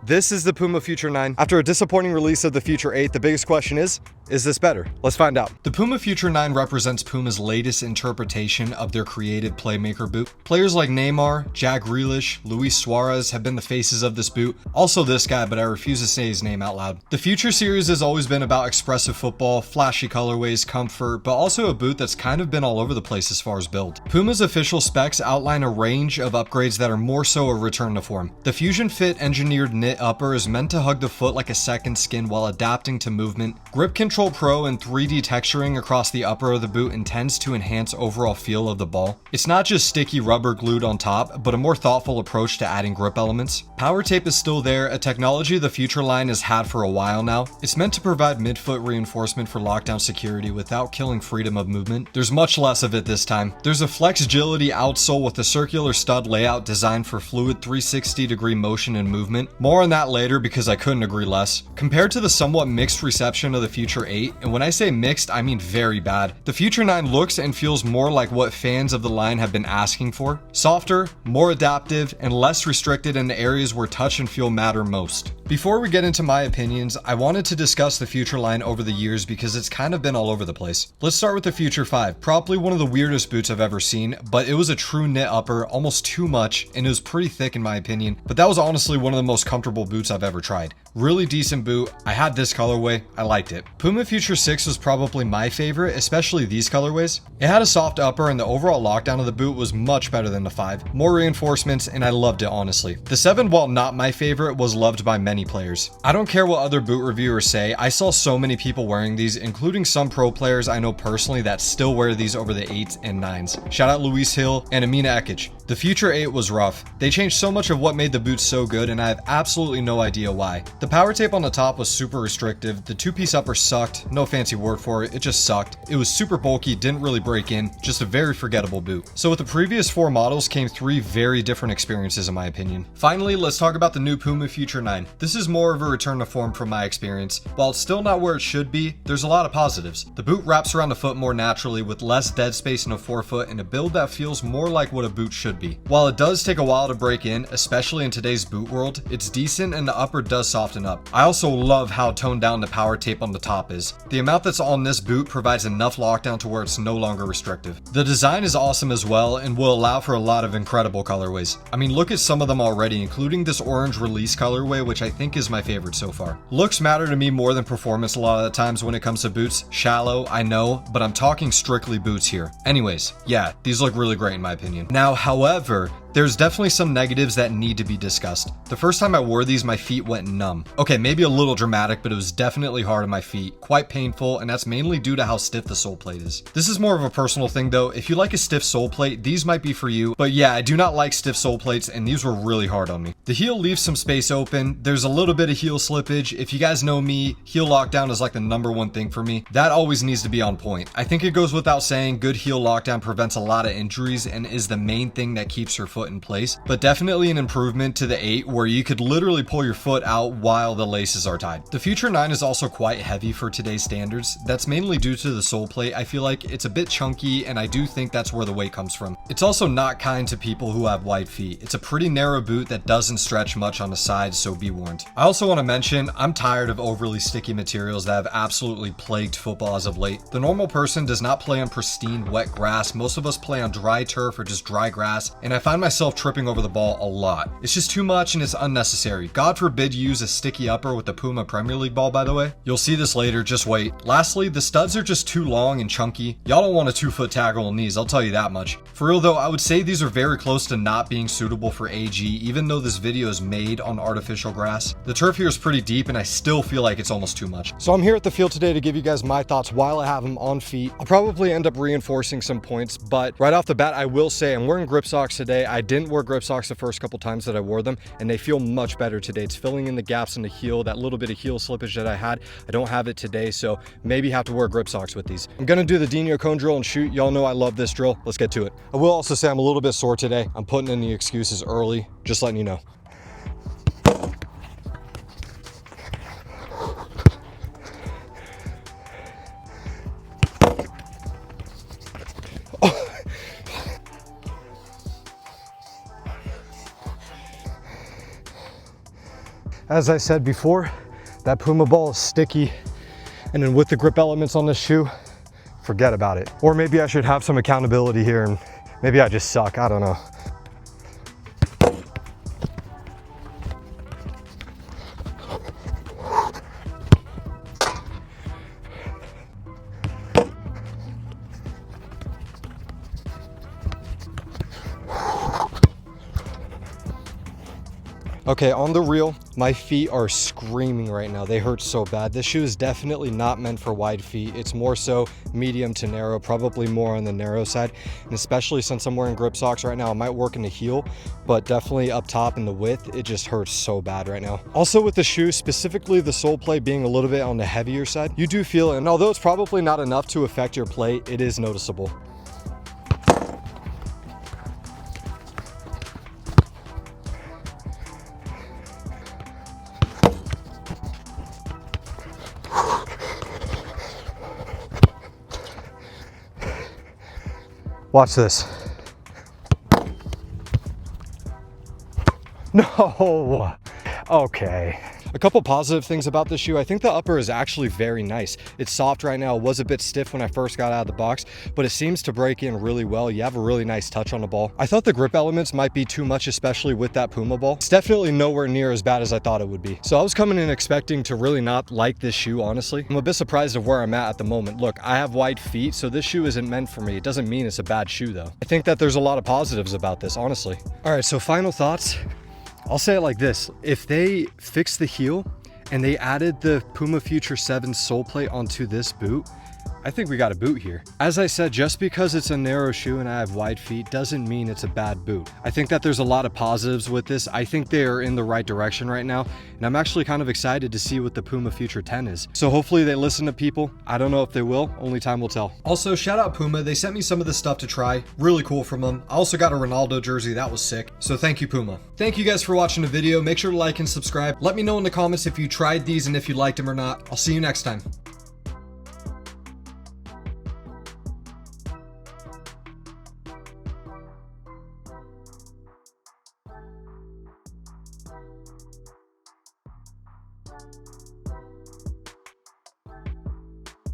This is the Puma Future 9. After a disappointing release of the Future 8, the biggest question is this better? Let's find out. The Puma Future 9 represents Puma's latest interpretation of their creative playmaker boot. Players like Neymar, Jack Grealish, Luis Suarez have been the faces of this boot. Also this guy, but I refuse to say his name out loud. The Future series has always been about expressive football, flashy colorways, comfort, but also a boot that's kind of been all over the place as far as build. Puma's official specs outline a range of upgrades that are more so a return to form. The Fusion Fit engineered knit upper is meant to hug the foot like a second skin while adapting to movement. Grip Control Pro and 3D texturing across the upper of the boot intends to enhance overall feel of the ball. It's not just sticky rubber glued on top, but a more thoughtful approach to adding grip elements. Power tape is still there, a technology the Future line has had for a while now. It's meant to provide midfoot reinforcement for lockdown security without killing freedom of movement. There's much less of it this time. There's a Flex Agility outsole with a circular stud layout designed for fluid 360-degree motion and movement. More on that later because I couldn't agree less. Compared to the somewhat mixed reception of the Future 8, and when I say mixed, I mean very bad, the Future 9 looks and feels more like what fans of the line have been asking for. Softer, more adaptive, and less restricted in the areas where touch and feel matter most. Before we get into my opinions, I wanted to discuss the Future line over the years because it's kind of been all over the place. Let's start with the Future 5, probably one of the weirdest boots I've ever seen, but it was a true knit upper, almost too much, and it was pretty thick in my opinion, but that was honestly one of the most comfortable boots I've ever tried. Really decent boot. I had this colorway, I liked it. Puma Future 6 was probably my favorite, especially these colorways. It had a soft upper and the overall lockdown of the boot was much better than the 5. More reinforcements and I loved it honestly. The 7, while not my favorite, was loved by many players. I don't care what other boot reviewers say, I saw so many people wearing these, including some pro players I know personally that still wear these over the 8s and 9s. Shout out Luis Hill and Amina Ekic. The Future 8 was rough. They changed so much of what made the boot so good and I have absolutely no idea why. The power tape on the top was super restrictive, the 2-piece upper sucked, no fancy word for it, it just sucked. It was super bulky, didn't really break in, just a very forgettable boot. So with the previous 4 models came 3 very different experiences in my opinion. Finally, let's talk about the new Puma Future 9. This is more of a return to form from my experience. While it's still not where it should be, there's a lot of positives. The boot wraps around the foot more naturally with less dead space in a forefoot and a build that feels more like what a boot should be. While it does take a while to break in, especially in today's boot world, it's decent and the upper does soften up. I also love how toned down the power tape on the top is. The amount that's on this boot provides enough lockdown to where it's no longer restrictive. The design is awesome as well and will allow for a lot of incredible colorways. I mean, look at some of them already, including this orange release colorway, which I think is my favorite so far. Looks matter to me more than performance a lot of the times when it comes to boots. Shallow, I know, but I'm talking strictly boots here. Anyways, yeah, these look really great in my opinion. Now, however, there's definitely some negatives that need to be discussed. The first time I wore these, my feet went numb. Okay, maybe a little dramatic, but it was definitely hard on my feet, quite painful, and that's mainly due to how stiff the sole plate is. This is more of a personal thing though. If you like a stiff sole plate, these might be for you, but yeah, I do not like stiff sole plates, and these were really hard on me. The heel leaves some space open. There's a little bit of heel slippage. If you guys know me, heel lockdown is like the #1 thing for me. That always needs to be on point. I think it goes without saying, good heel lockdown prevents a lot of injuries and is the main thing that keeps your foot in place, but definitely an improvement to the 8 where you could literally pull your foot out while the laces are tied. The Future 9 is also quite heavy for today's standards. That's mainly due to the sole plate. I feel like it's a bit chunky and I do think that's where the weight comes from. It's also not kind to people who have wide feet. It's a pretty narrow boot that doesn't stretch much on the sides, so be warned. I also want to mention, I'm tired of overly sticky materials that have absolutely plagued football as of late. The normal person does not play on pristine wet grass. Most of us play on dry turf or just dry grass, and I find myself tripping over the ball a lot. It's just too much and it's unnecessary. God forbid you use a sticky upper with the Puma Premier League ball, by the way. You'll see this later, just wait. Lastly, the studs are just too long and chunky. Y'all don't want a 2-foot tackle in these, I'll tell you that much. For real though, I would say these are very close to not being suitable for AG, even though this video is made on artificial grass. The turf here is pretty deep and I still feel like it's almost too much. So I'm here at the field today to give you guys my thoughts while I have them on feet. I'll probably end up reinforcing some points, but right off the bat, I will say I'm wearing grip socks today. I didn't wear grip socks the first couple times that I wore them, and they feel much better today. It's filling in the gaps in the heel, that little bit of heel slippage that I had. I don't have it today, so maybe have to wear grip socks with these. I'm gonna do the Dino cone drill and shoot. Y'all know I love this drill. Let's get to it. I will also say I'm a little bit sore today. I'm putting in the excuses early, just letting you know. As I said before, that Puma ball is sticky. And then with the grip elements on this shoe, forget about it. Or maybe I should have some accountability here and maybe I just suck, I don't know. Okay, on the real, my feet are screaming right now. They hurt so bad. This shoe is definitely not meant for wide feet. It's more so medium to narrow, probably more on the narrow side. And especially since I'm wearing grip socks right now, it might work in the heel, but definitely up top in the width, it just hurts so bad right now. Also with the shoe, specifically the sole play being a little bit on the heavier side, you do feel it. And although it's probably not enough to affect your play, it is noticeable. Watch this. No. Okay. A couple positive things about this shoe. I think the upper is actually very nice. It's soft right now. It was a bit stiff when I first got out of the box, but it seems to break in really well. You have a really nice touch on the ball. I thought the grip elements might be too much, especially with that Puma ball. It's definitely nowhere near as bad as I thought it would be. So I was coming in expecting to really not like this shoe, honestly. I'm a bit surprised of where I'm at the moment. Look, I have wide feet, so this shoe isn't meant for me. It doesn't mean it's a bad shoe though. I think that there's a lot of positives about this, honestly. All right, so final thoughts. I'll say it like this. If they fix the heel and they added the Puma Future 7 sole plate onto this boot, I think we got a boot here. As I said, just because it's a narrow shoe and I have wide feet doesn't mean it's a bad boot. I think that there's a lot of positives with this. I think they are in the right direction right now, and I'm actually kind of excited to see what the Puma Future 10 is. So hopefully they listen to people. I don't know if they will, only time will tell. Also, shout out Puma. They sent me some of this stuff to try. Really cool from them. I also got a Ronaldo jersey. That was sick. So thank you, Puma. Thank you guys for watching the video. Make sure to like and subscribe. Let me know in the comments if you tried these and if you liked them or not. I'll see you next time.